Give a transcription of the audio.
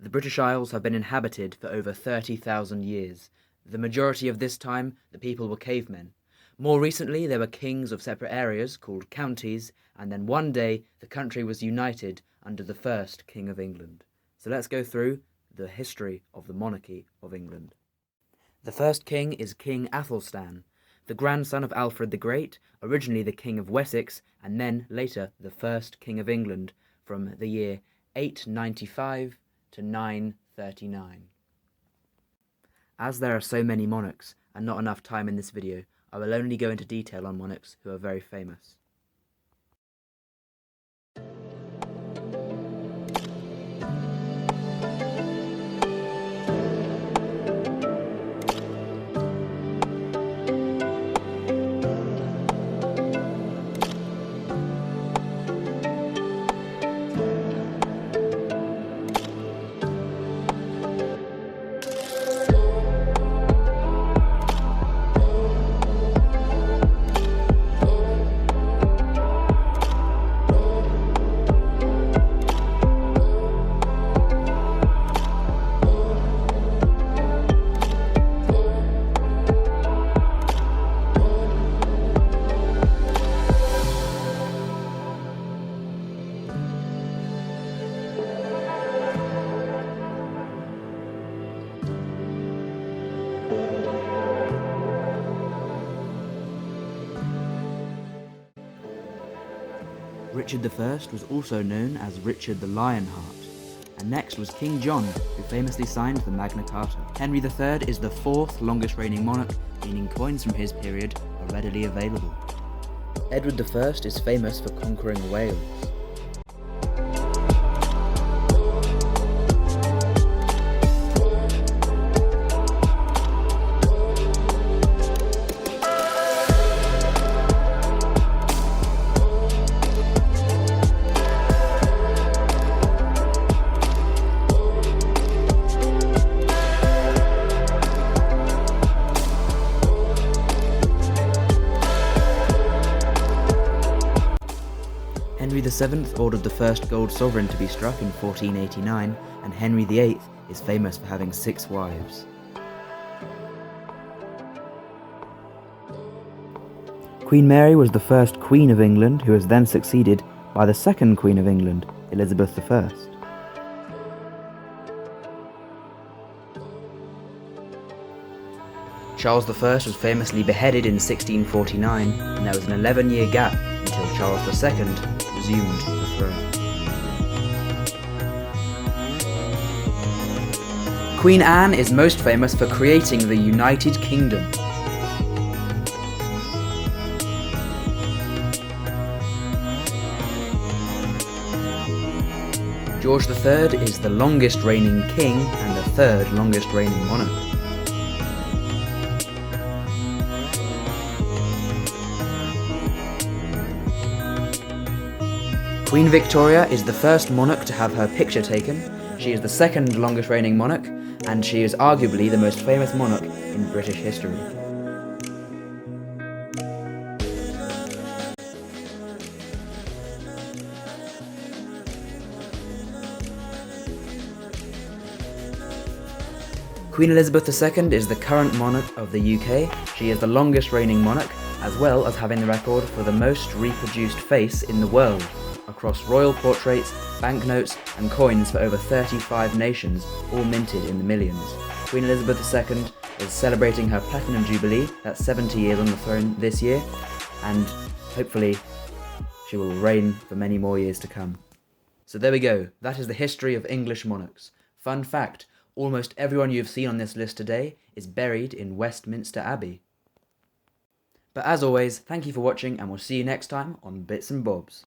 The British Isles have been inhabited for over 30,000 years. The majority of this time, the people were cavemen. More recently, there were kings of separate areas called counties, and then one day the country was united under the first King of England. So let's go through the history of the monarchy of England. The first king is King Athelstan, the grandson of Alfred the Great, originally the King of Wessex, and then later the first King of England from the year 895 to 939. As there are so many monarchs and not enough time in this video, I will only go into detail on monarchs who are very famous. Richard I was also known as Richard the Lionheart, and next was King John, who famously signed the Magna Carta. Henry III is the fourth longest reigning monarch, meaning coins from his period are readily available. Edward I is famous for conquering Wales. Henry VII ordered the first gold sovereign to be struck in 1489, and Henry VIII is famous for having 6 wives. Queen Mary was the first Queen of England, who was then succeeded by the second Queen of England, Elizabeth I. Charles I was famously beheaded in 1649, and there was an 11-year gap until Charles II resumed the throne. Queen Anne is most famous for creating the United Kingdom. George III is the longest reigning king and the third longest reigning monarch. Queen Victoria is the first monarch to have her picture taken. She is the second longest reigning monarch, and she is arguably the most famous monarch in British history. Queen Elizabeth II is the current monarch of the UK. She is the longest reigning monarch, as well as having the record for the most reproduced face in the world, across royal portraits, banknotes, and coins for over 35 nations, all minted in the millions. Queen Elizabeth II is celebrating her Platinum Jubilee, that's 70 years on the throne this year, and hopefully she will reign for many more years to come. So there we go, that is the history of English monarchs. Fun fact, almost everyone you've seen on this list today is buried in Westminster Abbey. But as always, thank you for watching, and we'll see you next time on Bits and Bobs.